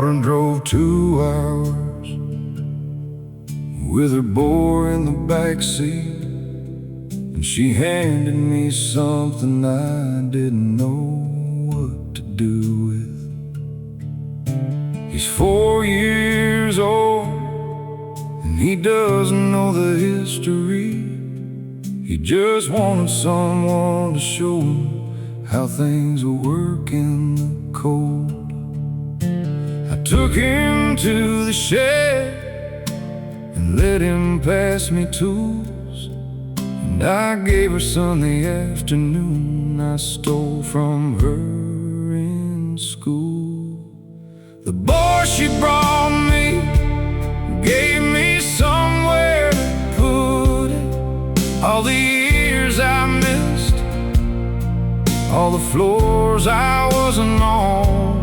daughter drove 2 hours with her boy in the backseat, and she handed me something I didn't know what to do with. He's 4 years old, and he doesn't know the history. He just wanted someone to show him how things will work in the cold. I took him to the shed and let him pass me tools, and I gave her some the afternoon I stole from her in school. The boy she brought me gave me somewhere to put it. All the years I missed, all the floors I wasn't on.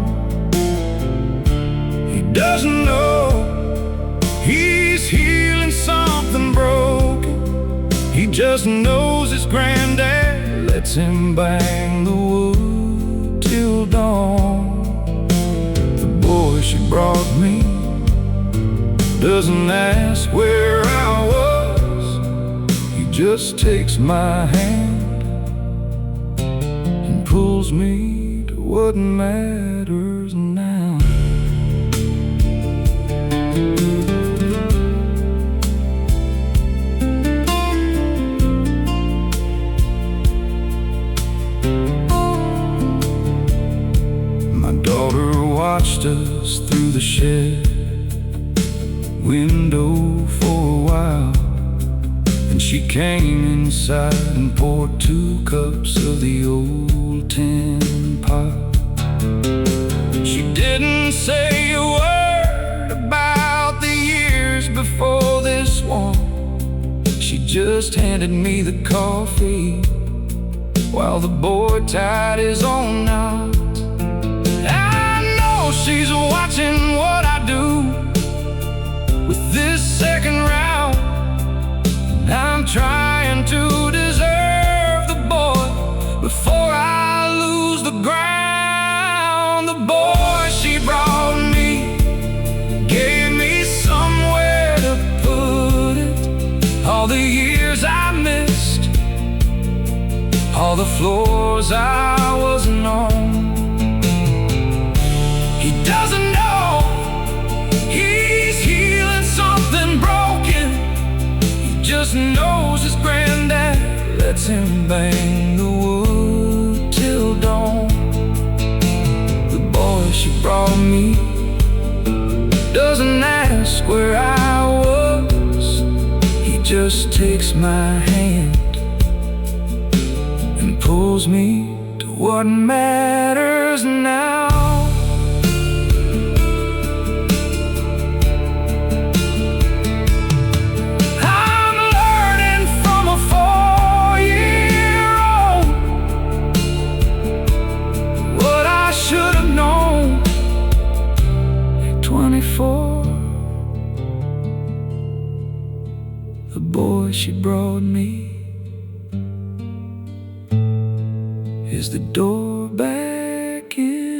He doesn't know he's healing something broken. He just knows his granddad lets him bang the wood till dawn. The boy she brought me doesn't ask where I was. He just takes my hand and pulls me to what matters now. My daughter watched us through the shed window for a while, and she came inside and poured 2 cups of the old tin pot. She didn't say a word about the years before this one. She just handed me the coffee while the boy tied his own knot. I know she's watching what I do with this second round. I'm trying to deserve the boy before I lose the ground. The boy she brought me gave me somewhere to put it. All the years I missed, all the floors I wasn't on. He doesn't know he's healing something broken. He just knows his granddad lets him bang the wood till dawn. The boy she brought me doesn't ask where I was. He just takes my hand and pulls me to what matters now. The boy she brought me is the door back in.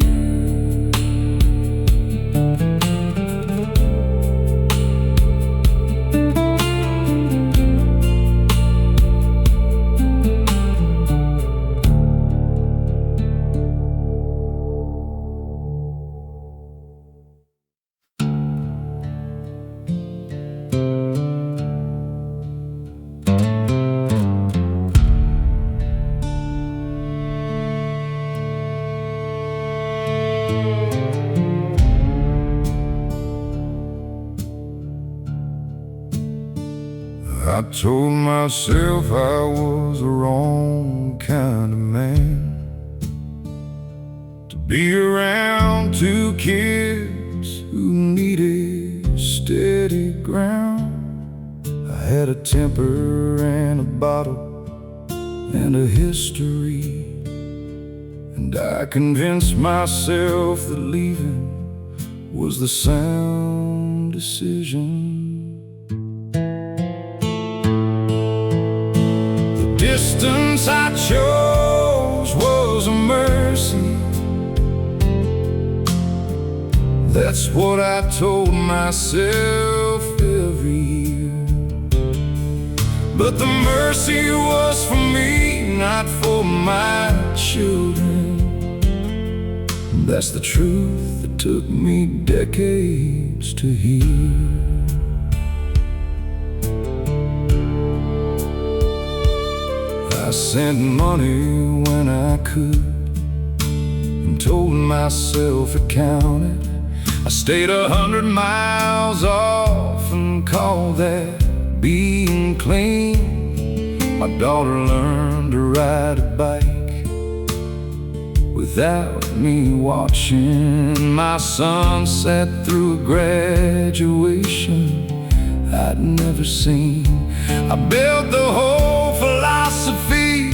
I told myself I was the wrong kind of man to be around 2 kids who needed steady ground. I had a temper and a bottle and a history, and I convinced myself that leaving was the sound decision. Distance I chose was a mercy. That's what I told myself every year. But the mercy was for me, not for my children. That's the truth that took me decades to hear. I sent money when I could and told myself it counted. I stayed 100 miles off and called that being clean. My daughter learned to ride a bike without me watching. My son sat through a graduation I'd never seen. I built the whole philosophy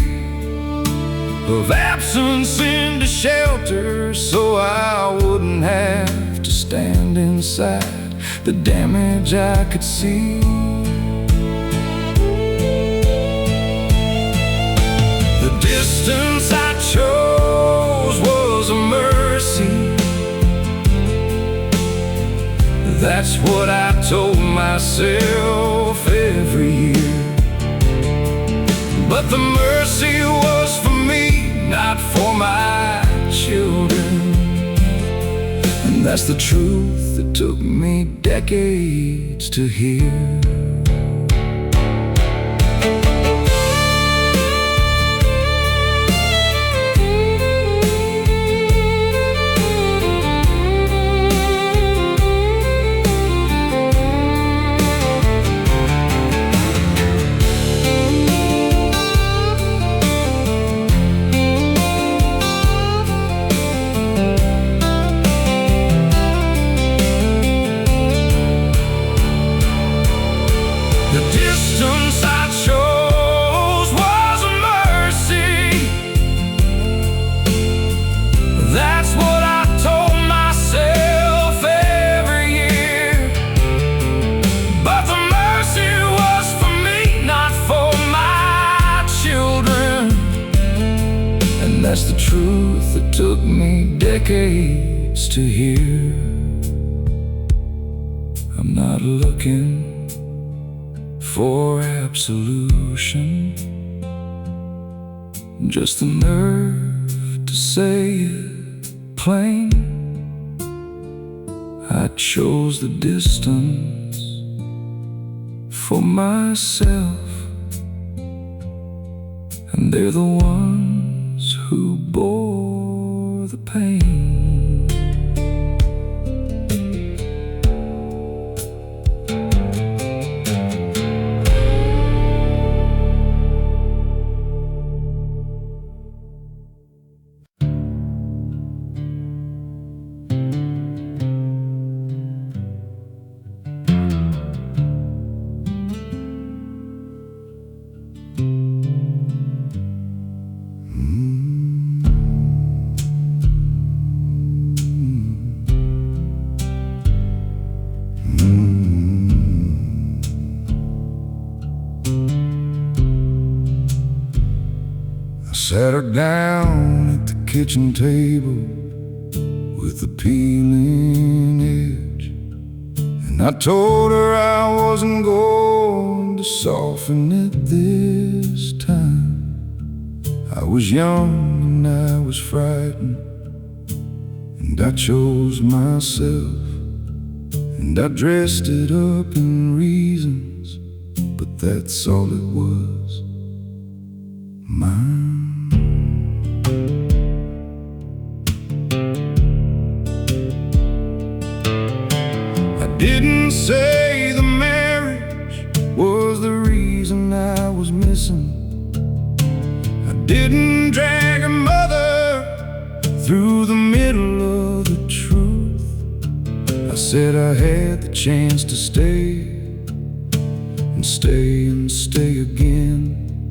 of absence into shelter so I wouldn't have to stand inside the damage I could see. The distance I chose was a mercy. That's what I told myself every year. But the mercy was for me, not for my children. And that's the truth that took me decades to hear. That's the truth that took me decades to hear. I'm not looking for absolution, just the nerve to say it plain. I chose the distance for myself, and they're the ones who bore the pain. Sat her down at the kitchen table with a peeling edge, and I told her I wasn't going to soften it this time. I was young and I was frightened, and I chose myself, and I dressed it up in reasons, but that's all it was, mine. Didn't say the marriage was the reason I was missing. I didn't drag her mother through the middle of the truth. I said I had the chance to stay and stay and stay again,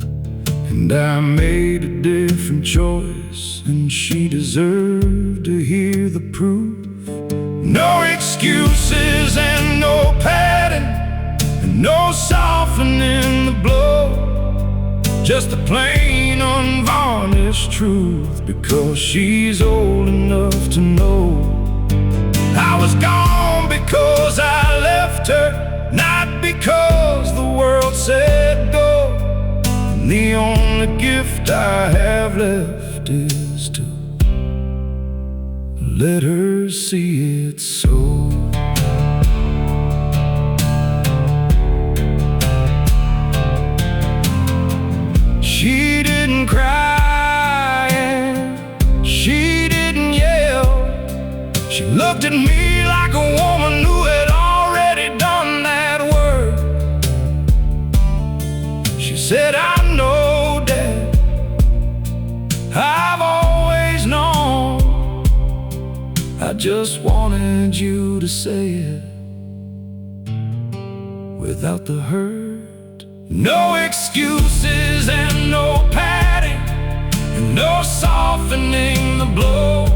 and I made a different choice, and she deserved to hear the proof. No excuses and no padding, and no softening the blow, just the plain unvarnished truth, because she's old enough to know I I was gone because I left her, not because the world said go. And the only gift I have left is to let her see it so. She didn't cry and she didn't yell. She looked at me like a woman who had already done that work. She said, I know, Dad, I've always known. I just wanted you to say it without the hurt. No excuses and no padding, and no softening the blow.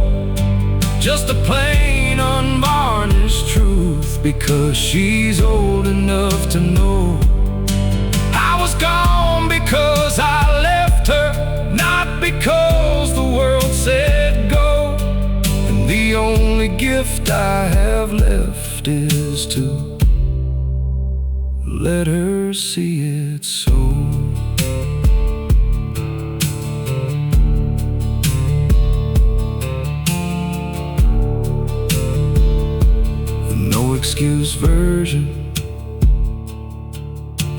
Just the plain unvarnished truth, because she's old enough to know. I was gone because I left her, not because the world said go. And the only gift I have left is to let her see it so. The no excuse version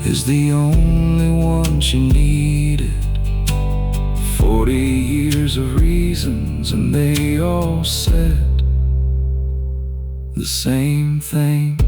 is the only one she needed. 40 years of reasons, and they all said the same thing.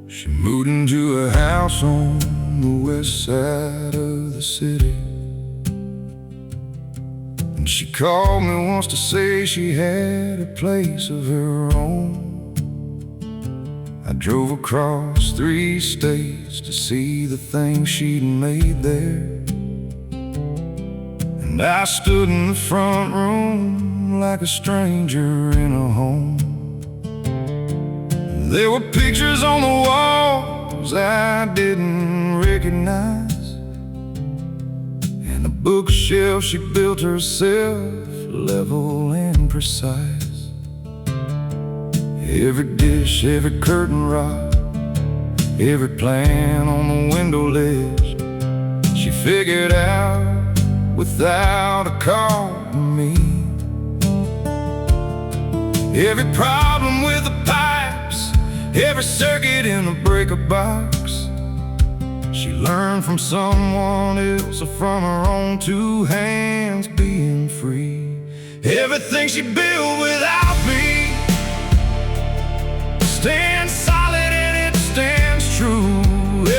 She moved into a house on the west side of the city, and she called me once to say she had a place of her own. I drove across 3 states to see the things she'd made there, and I stood in the front room like a stranger in a home. There were pictures on the walls I didn't recognize, and a bookshelf she built herself, level and precise. Every dish, every curtain rod, every plan on the window ledge, she figured out without a call to me. Every problem with the pipes, every circuit in a breaker box, she learned from someone else or from her own 2 hands, being free. Everything she built without me stands solid and it stands true.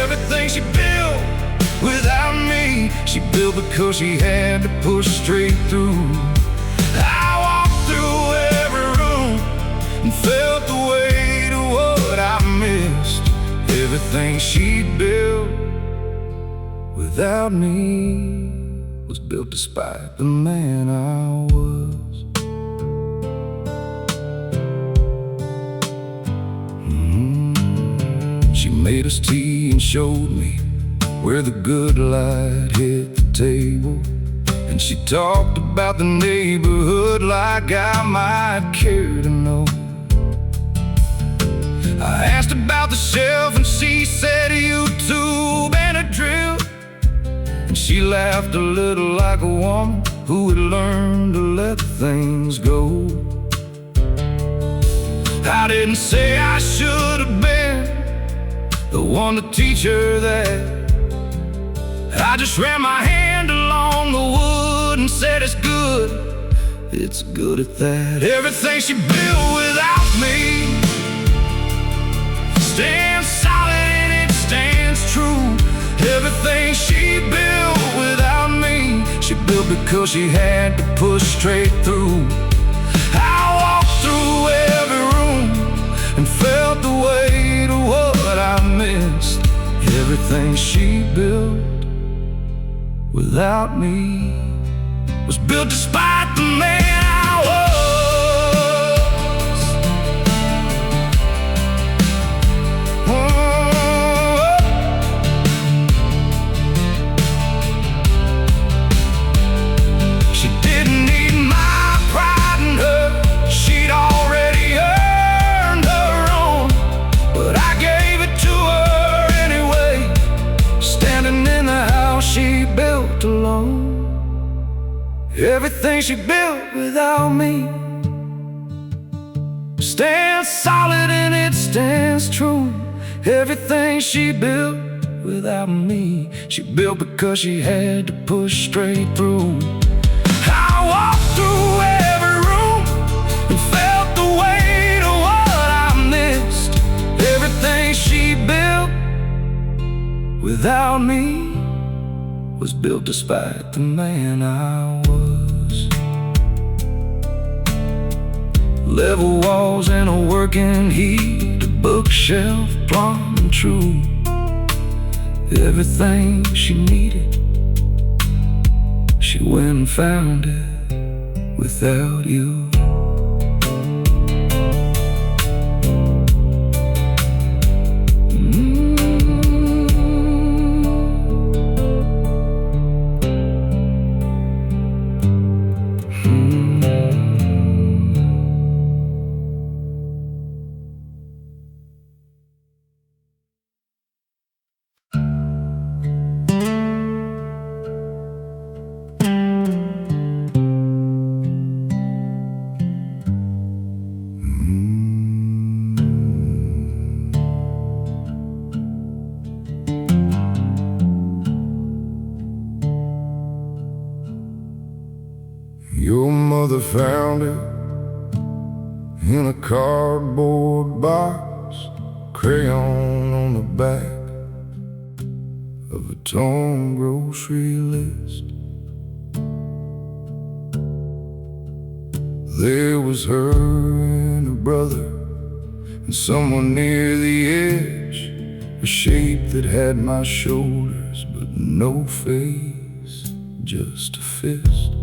Everything she built without me, she built because she had to push straight through. I walked through every room and felt the weight of what I missed. Everything she built without me was built despite the man I was. She made us tea and showed me where the good light hit the table, and she talked about the neighborhood like I might care to know. I asked about the shelf and she said a YouTube and a drill, and she laughed a little like a woman who had learned to let things go. I didn't say I should have been the one to teach her that. I just ran my hand along the wood and said it's good at that. Everything she built without me stands solid and it stands true. Everything she built without me, she built because she had to push straight through. I walked through every room and felt the weight of what I missed. Everything she built without me was built despite the man I was. She didn't need my pride in her, she'd already earned her own. But I gave it to her anyway, standing in the house she built alone. Everything she built without me stands solid and it stands true. Everything she built without me, she built because she had to push straight through. I walked through every room and felt the weight of what I missed. Everything she built without me was built despite the man I was. Level walls and a working heat, a bookshelf plumb and true. Everything she needed, she went and found it without you. Your mother found it in a cardboard box, crayon on the back of a torn grocery list. There was her and her brother and someone near the edge, a shape that had my shoulders but no face, just a fist.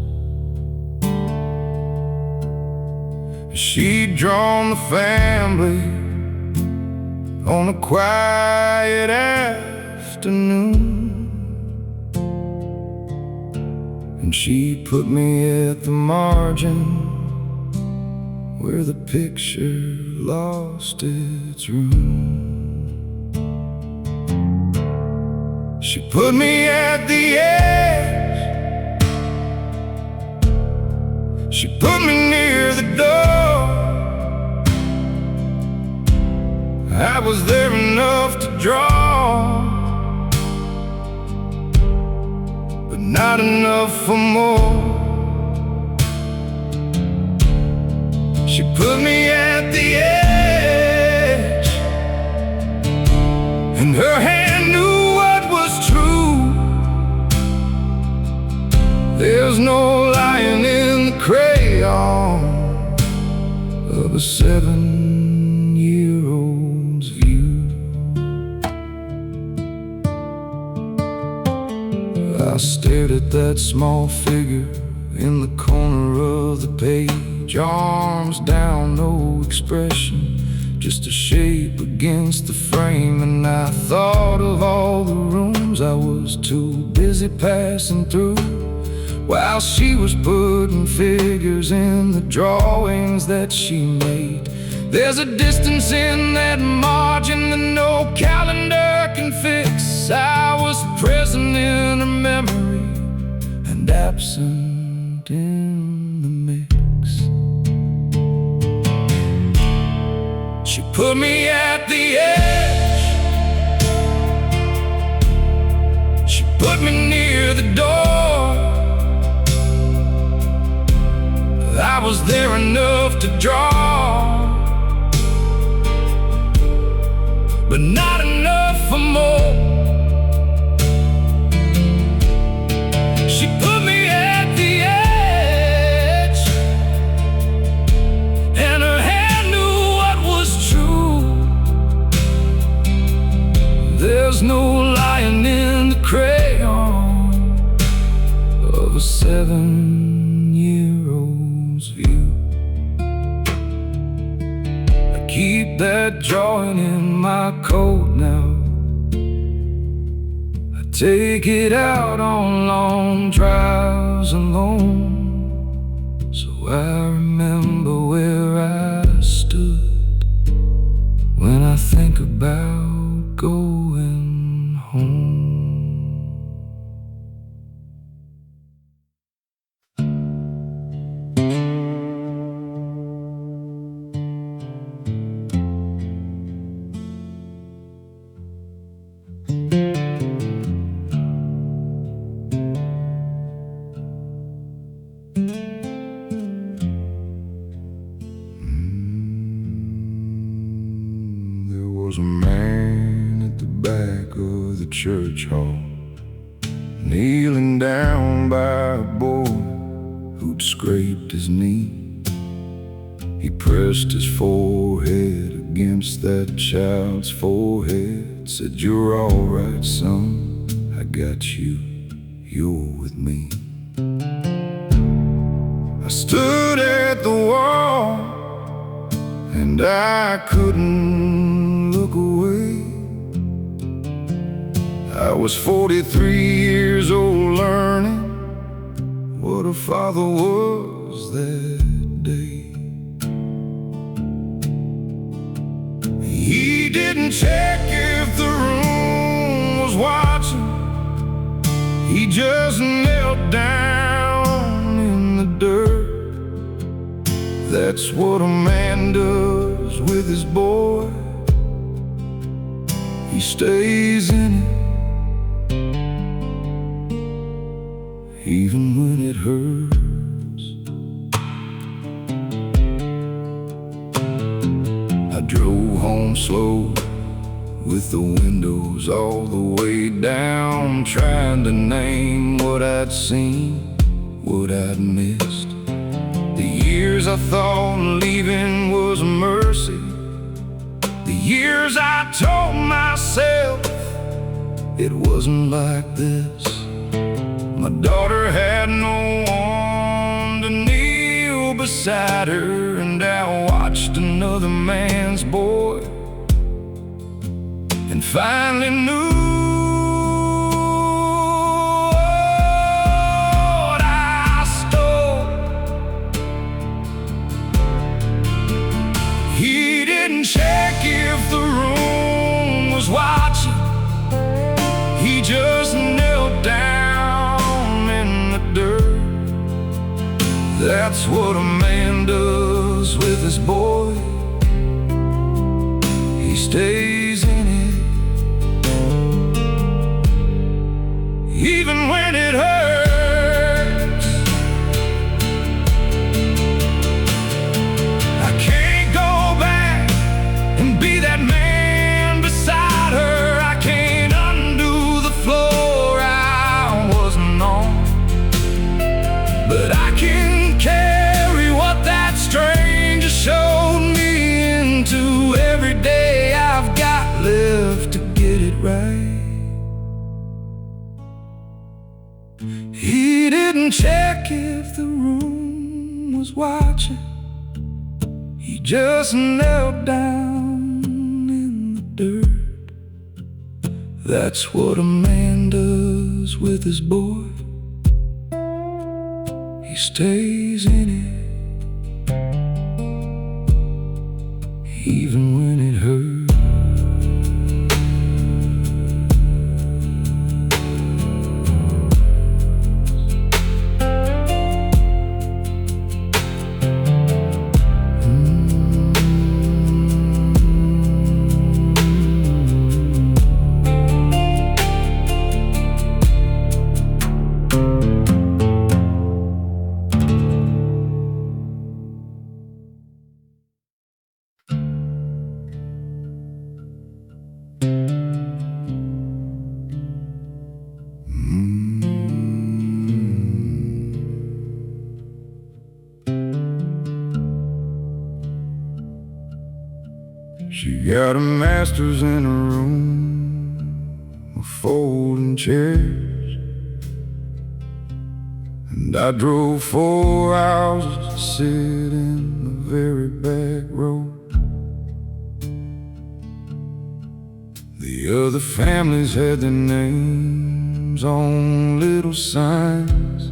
She'd drawn the family on a quiet afternoon, and she put me at the margin where the picture lost its room. She put me at the edge, she put me near the door. I was there enough to draw, but not enough for more. She put me at the edge, and her hand knew what was true. There's no lying in the crayon of a 7-year-old's view. I stared at that small figure in the corner of the page, arms down, no expression, just a shape against the frame. And I thought of all the rooms I was too busy passing through, while she was putting figures in the drawings that she made. There's a distance in that margin that no calendar can fix. I was present in her memory and absent in the mix. She put me at the edge, she put me near the door. I was there enough to draw, but not enough for more. a 7-year-old's view. I keep that joint in my coat now. I take it out on long drives alone. So I remember where I stood when I think about going home. There was a man at the back of the church hall, kneeling down by a boy who'd scraped his knee. He pressed his forehead against that child's forehead, said, "You're all right, son, I got you, you're with me." I stood at the wall and I couldn't look away. I was 43 years old, learning what a father was that day. He didn't check if the room was watching. He just knelt down in the dirt. That's what a man does with his boy. He stays in it, even when it hurts. I drove home slow with the windows all the way down, trying to name what I'd seen, what I'd missed. The years I thought leaving was a mercy, the years I told myself it wasn't like this. My daughter had no one to kneel beside her, and I watched another man's boy and finally knew what I stole. He didn't check if the room was watching. He just knelt down in the dirt. That's what a man does with his boy. He stays in it, even when it hurts. I can't go back and be that man beside her. I can't undo the floor I wasn't on, but I can carry what that stranger showed me into every day I've got left to get it right. He didn't check if the room was watching. He just knelt down in the dirt. That's what a man does with his boy. He stays in it, even when it hurts. She got a master's in a room of folding chairs. And I drove 4 hours to sit in the very back row. The other families had their names on little signs,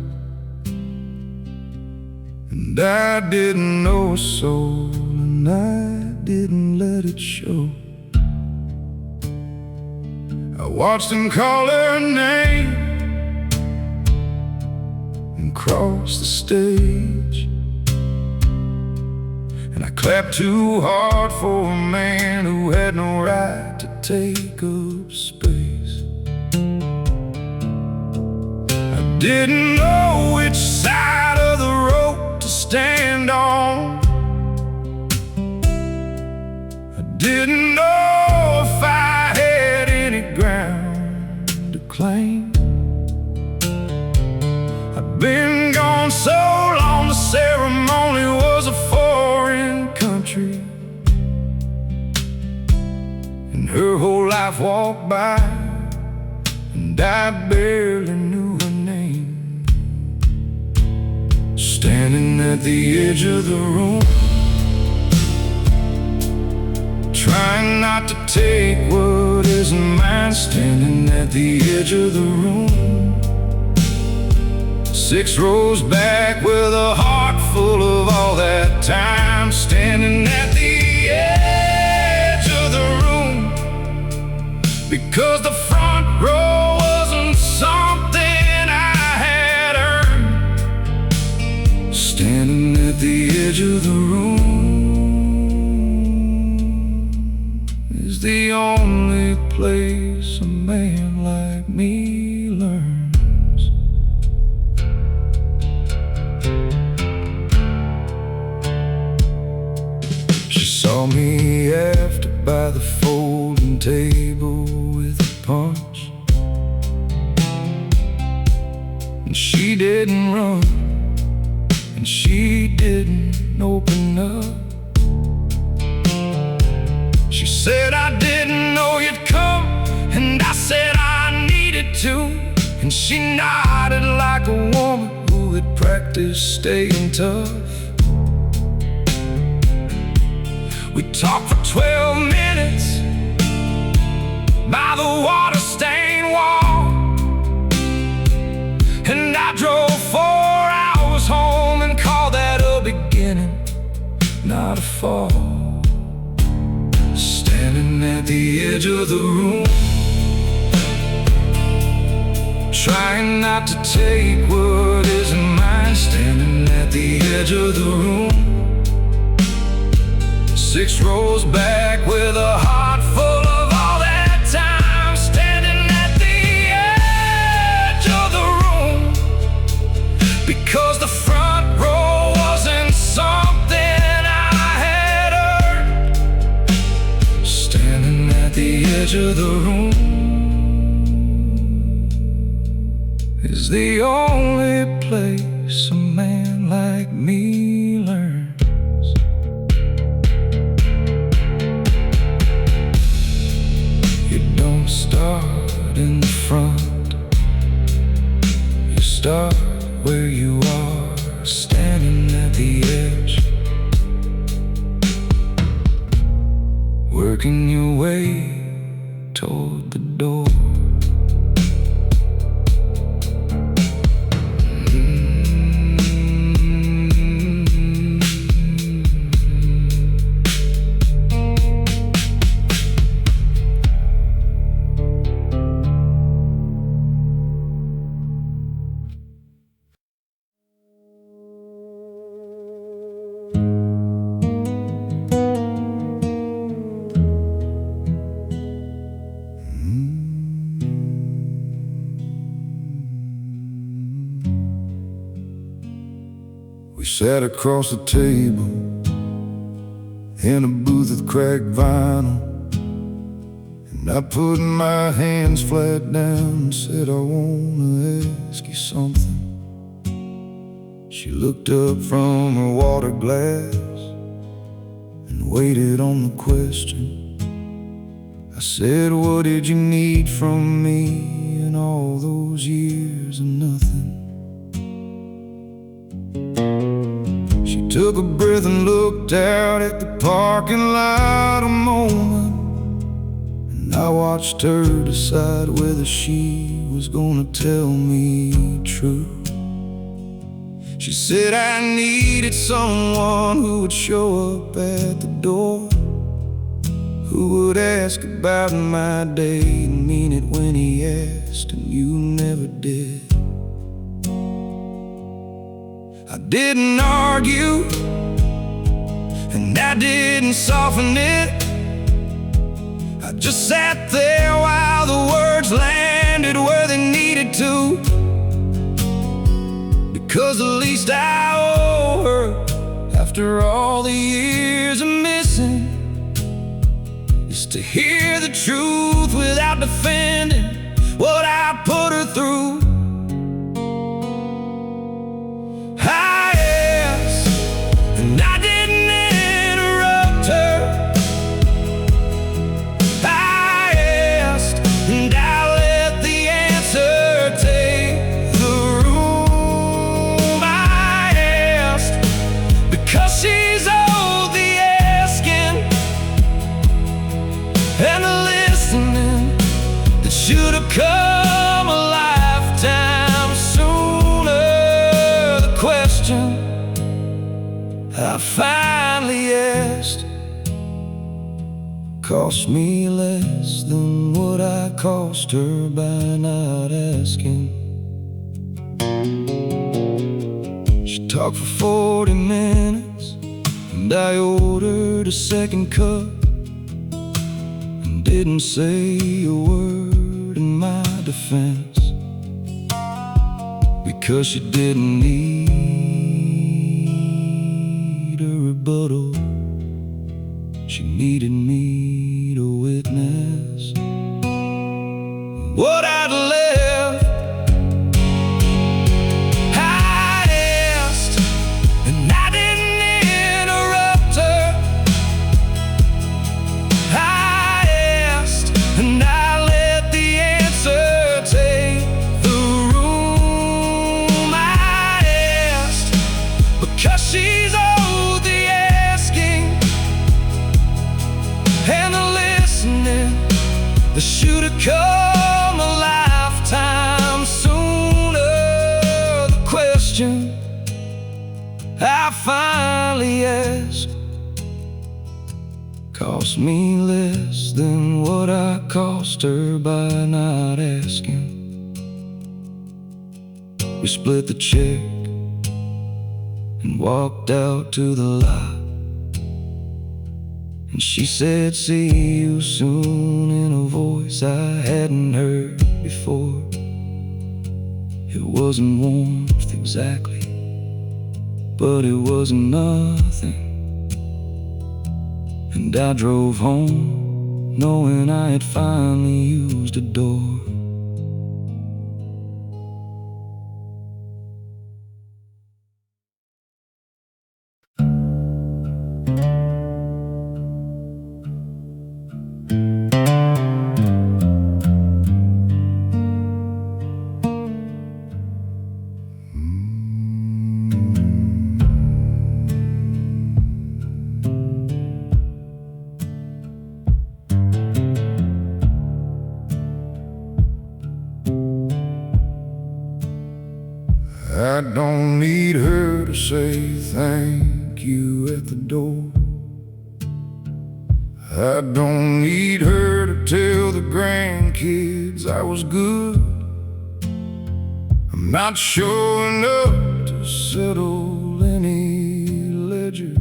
and I didn't know a soul, and I didn't let it show. I watched them call her name and cross the stage, and I clapped too hard for a man who had no right to take up space. I didn't know which side of the road to stand on. I didn't know if I had any ground to claim. I'd been gone so long, the ceremony was a foreign country, and her whole life walked by, and I barely knew her name. Standing at the edge of the room, trying not to take what isn't mine. Standing at the edge of the room, 6 rows back with a heart full of all that time. Standing at the edge of the room, because the front row wasn't something I had earned. Standing at the edge of the room is the only place a man like me learns. She saw me after by the folding table with a punch, and she didn't run, and she didn't open up. She said, I didn't know you'd come, and I said I needed to. And she nodded like a woman who had practiced staying tough. We talked for 12 minutes by the water-stained wall, and I drove 4 hours home and called that a beginning, not a fall. Standing at the edge of the room, trying not to take what isn't mine. Standing at the edge of the room, 6 rows back with a heart full of all that time. Standing at the edge of the room, because the front row wasn't something I had earned. Standing at the edge of the room is the only place a man like me learns. You don't start in the front, you start where you are, standing at the edge, working your way toward the door. We sat across the table in a booth with cracked vinyl, and I put my hands flat down and said, I wanna ask you something. She looked up from her water glass and waited on the question. I said, what did you need from me in all those years of nothing? took a breath and looked out at the parking lot a moment, and I watched her decide whether she was gonna tell me truth. She said I needed someone who would show up at the door, who would ask about my day and mean it when he asked, and you never did. I didn't argue, and I didn't soften it. I just sat there while the words landed where they needed to, because the least I owe her, after all the years of missing, is to hear the truth without defending what I put her through. I asked, and I didn't interrupt her. I asked, and I let the answer take the room. I asked, because she's owed the asking and the listening that should have come a lifetime sooner. The question I finally asked cost me less than what I cost her by not asking. She talked for 40 minutes, and I ordered a second cup, and didn't say a word in my defense, because she didn't need a rebuttal. She needed me to witness what I'd left. I asked, and I didn't interrupt her. I asked, and I let the answer take the room. I asked, because she's owed the asking and the listening that should have come a lifetime sooner. The question I finally asked cost me less than what I cost her by not asking. We split the check and walked out to the lot, and she said, "See you soon," in a voice I hadn't heard before. It wasn't warmth exactly, but it wasn't nothing. And I drove home, knowing I had finally used a door. I don't need her to say thank you at the door. I don't need her to tell the grandkids I was good. I'm not showing up to settle any ledger.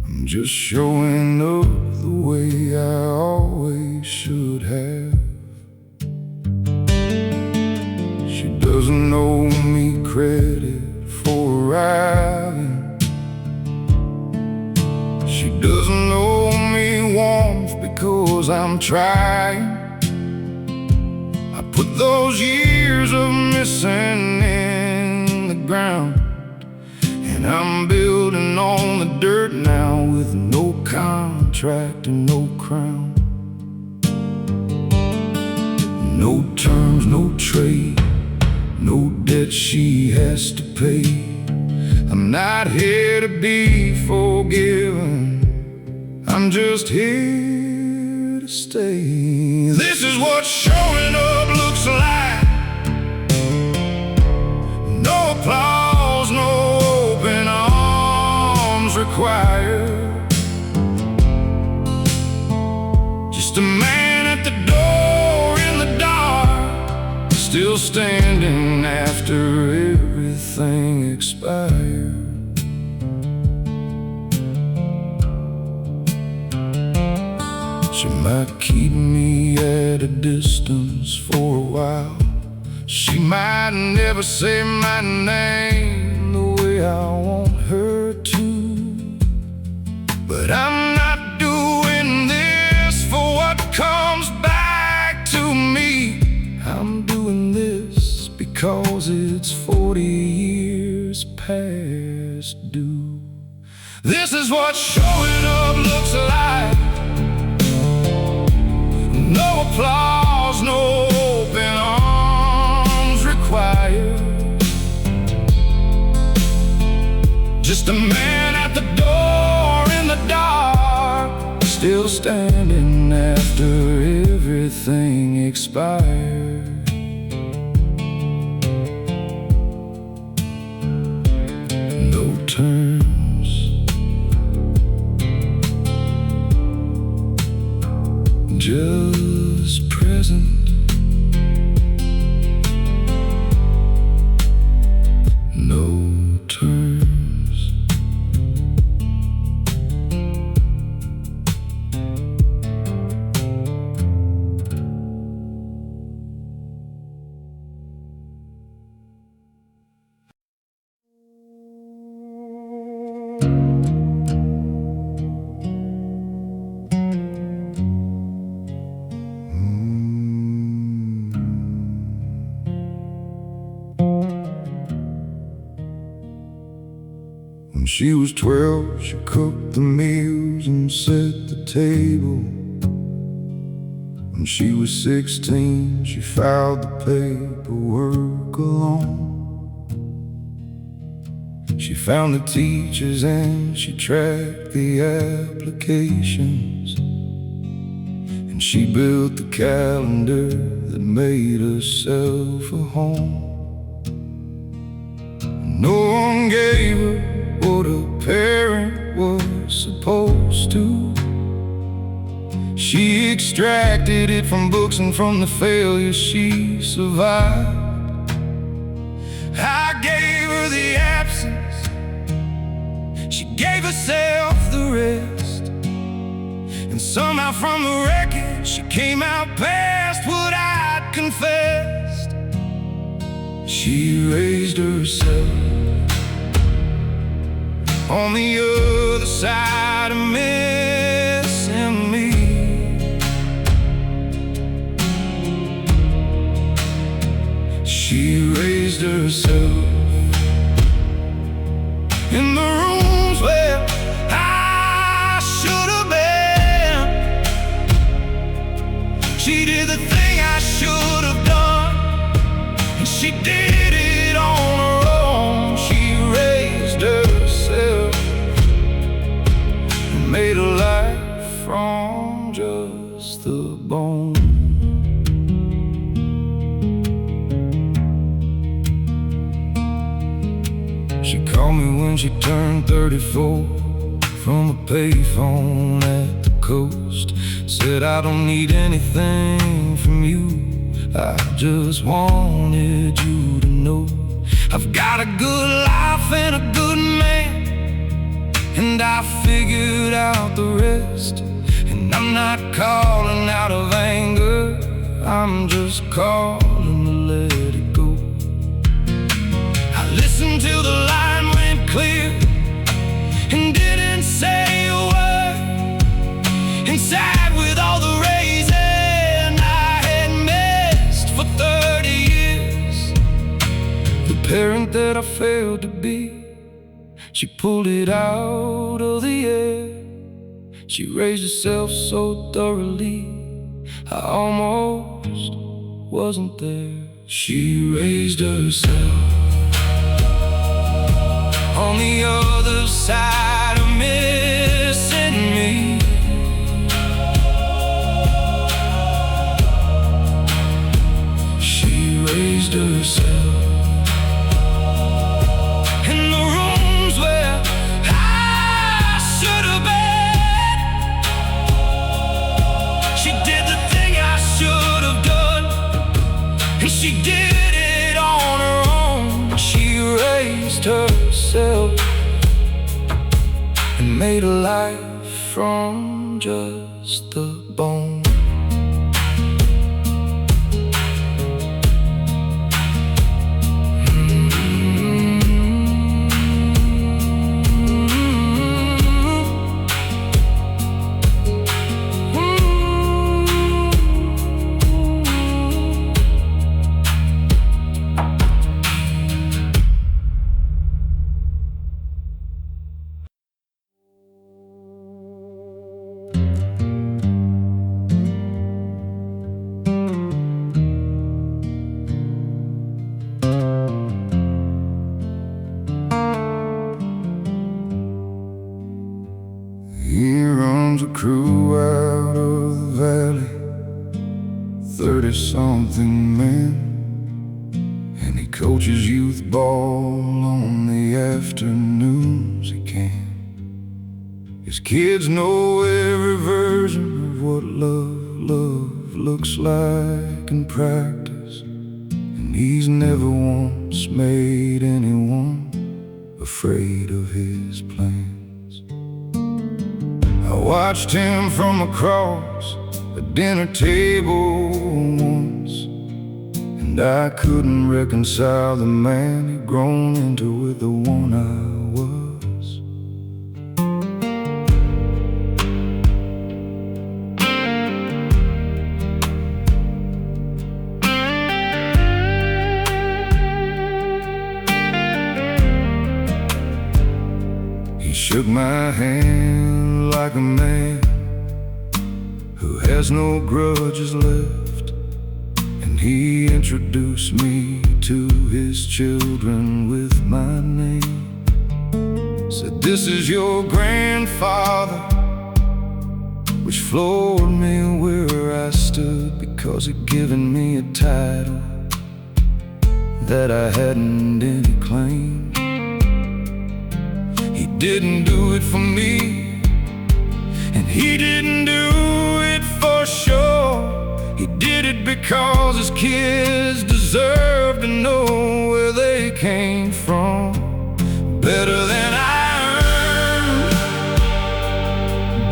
I'm just showing up the way I always should have. She doesn't owe me credit for arriving. She doesn't owe me warmth because I'm trying. I put those years of missing in the ground, and I'm building on the dirt now with no contract and no crown. No terms, no trade, no debt she has to pay. I'm not here to be forgiven, I'm just here to stay. This is what showing up looks like. No applause, no open arms required. Just a man at the door in the dark, still standing after everything expired. She might keep me at a distance for a while. She might never say my name the way I want her to. But I'm not doing this for what comes back to me. I'm doing this because it's 40 years past due. This is what showing up looks like. No applause, no open arms required. Just a man at the door in the dark, still standing after everything expired. No terms, just present. No terms. When she was 12, she cooked the meals and set the table. When she was 16, she filed the paperwork alone. She found the teachers and she tracked the applications. And she built the calendar that made herself a home. No one gave her what a parent was supposed to. She extracted it from books and from the failure she survived. I gave her the absence, she gave herself the rest. And somehow from the wreckage she came out past what I'd confessed. She raised herself on the other side of missing me. She raised herself in the rooms where I should have been. She did the thing I should have done, and she did it on her own. She raised herself and made a life from just the bone. She called me when she turned 34 from a payphone at the coast. Said, I don't need anything from you, I just wanted you to know I've got a good life and a good man, and I figured out the rest. And I'm not calling out of anger, I'm just calling to let it go. I listened till the line went clear and didn't say a word, and sat with all the raising I had missed for 30 years. The parent that I failed to be, she pulled it out of the air. She raised herself so thoroughly I almost wasn't there. She raised herself on the other side of missing me. She raised herself in the rooms where I should have been. She did the thing I should have done, and she did it on her own. She raised herself and made a life from just the bone. Here runs a crew out of the valley, 30-something men, and he coaches youth ball on the afternoons he can. His kids know every version of what love looks like in practice, and he's never once made anyone afraid of his plans. I watched him from across the dinner table once, and I couldn't reconcile the man he'd grown into with the one I was. He shook my hand like a man who has no grudges left, and he introduced me to his children with my name. Said, "This is your grandfather," which floored me where I stood, because he'd given me a title that I hadn't any claim. He didn't do it for me, and he didn't do it for sure. He did it because his kids deserve to know where they came from. Better than I earned,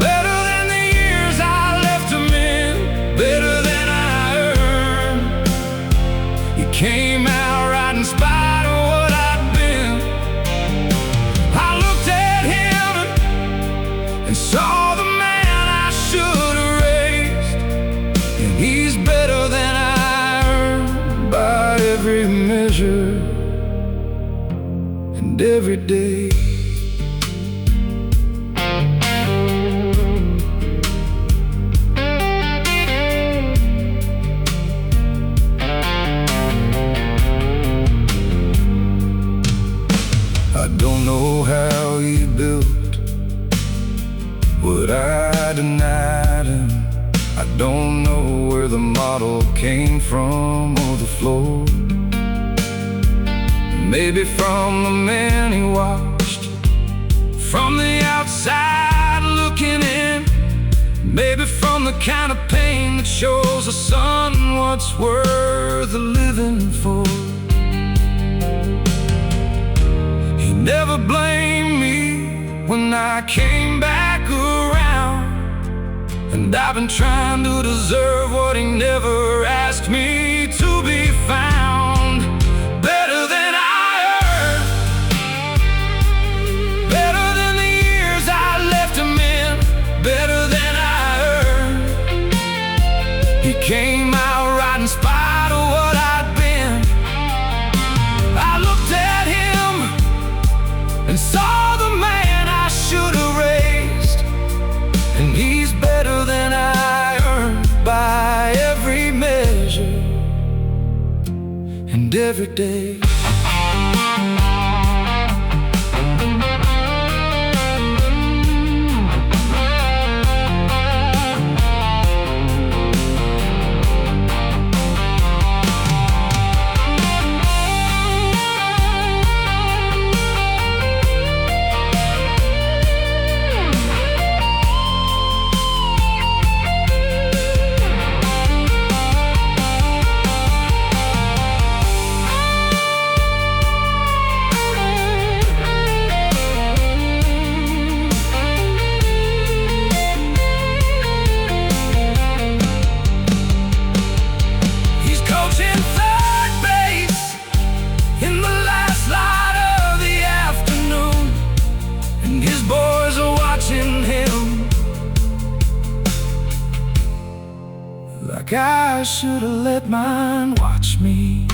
better than the years I left him in, better than I earned. He came out right in spite of what I'd been. I looked at him and saw the man I should have raised, and he's better than I earned by every measure and every day. I don't know how he built what I denied him. I don't know where the model came from or the floor. Maybe from the man he watched from the outside looking in. Maybe from the kind of pain that shows a son what's worth living for. He never blamed me when I came back around, and I've been trying to deserve what he never asked me to be found. Better than I earned, better than the years I left him in, better than I earned. He came out right in spite of what I'd been. I looked at him and saw the man I should have raised, and he's better than I earned by every measure and every day. like I should have let mine watch me.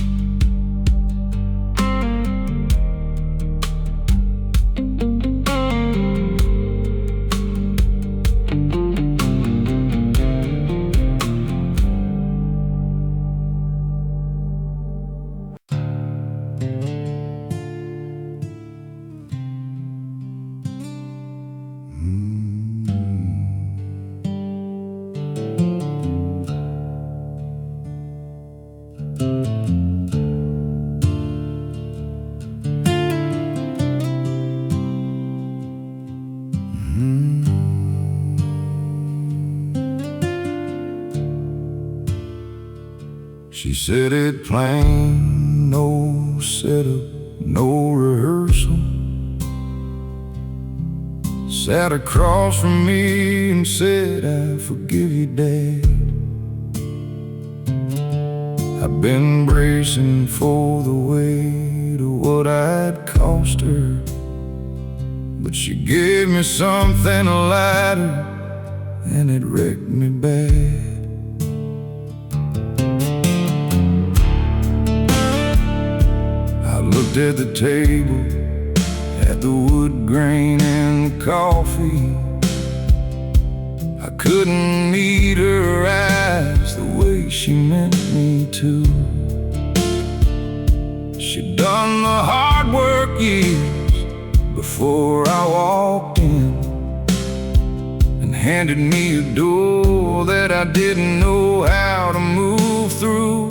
She said it plain, no setup, no rehearsal. Sat across from me and said, I forgive you, Dad. I've been bracing for the weight of what I'd cost her, but she gave me something lighter, and it wrecked me bad. Looked at the table, at the wood grain and the coffee. I couldn't meet her eyes the way she meant me to. She'd done the hard work years before I walked in, and handed me a door that I didn't know how to move through.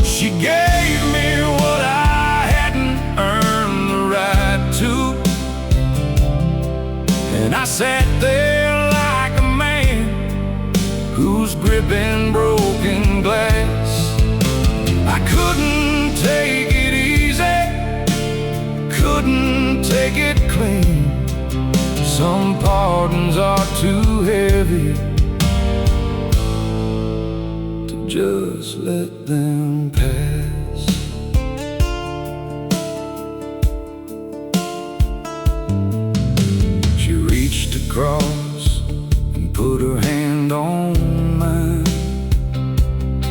She gave me what I hadn't earned the right to, and I sat there like a man who's gripping broken glass. I couldn't take it easy, couldn't take it clean. Some pardons are too heavy to just let them pass. She reached across and put her hand on mine.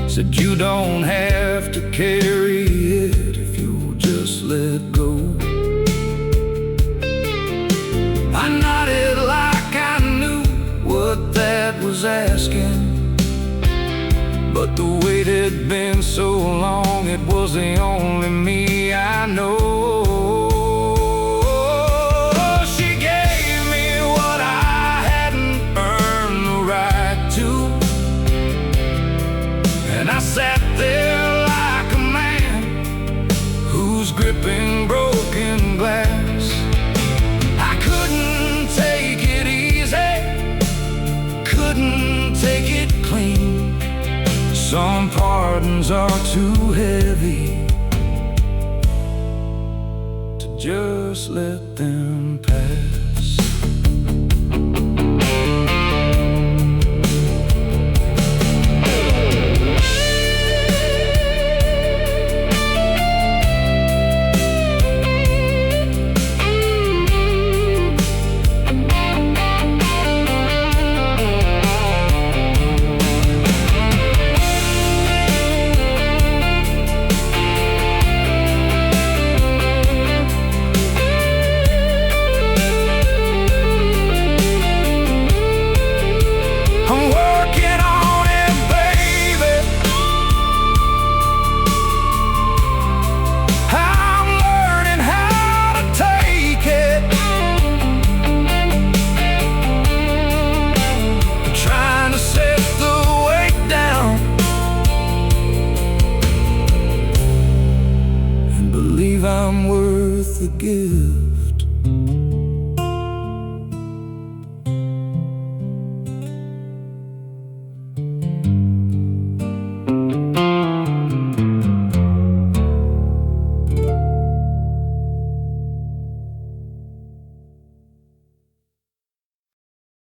Said, you don't have to carry it if you'll just let go. I nodded like I knew what that was asking, but the wait had been so long, it was the only me I know. She gave me what I hadn't earned the right to, and I sat there like a man who's gripping broken glass. I couldn't take it easy, couldn't take it clean. Some pardons are too heavy to just let them pass. I'm worth the gift.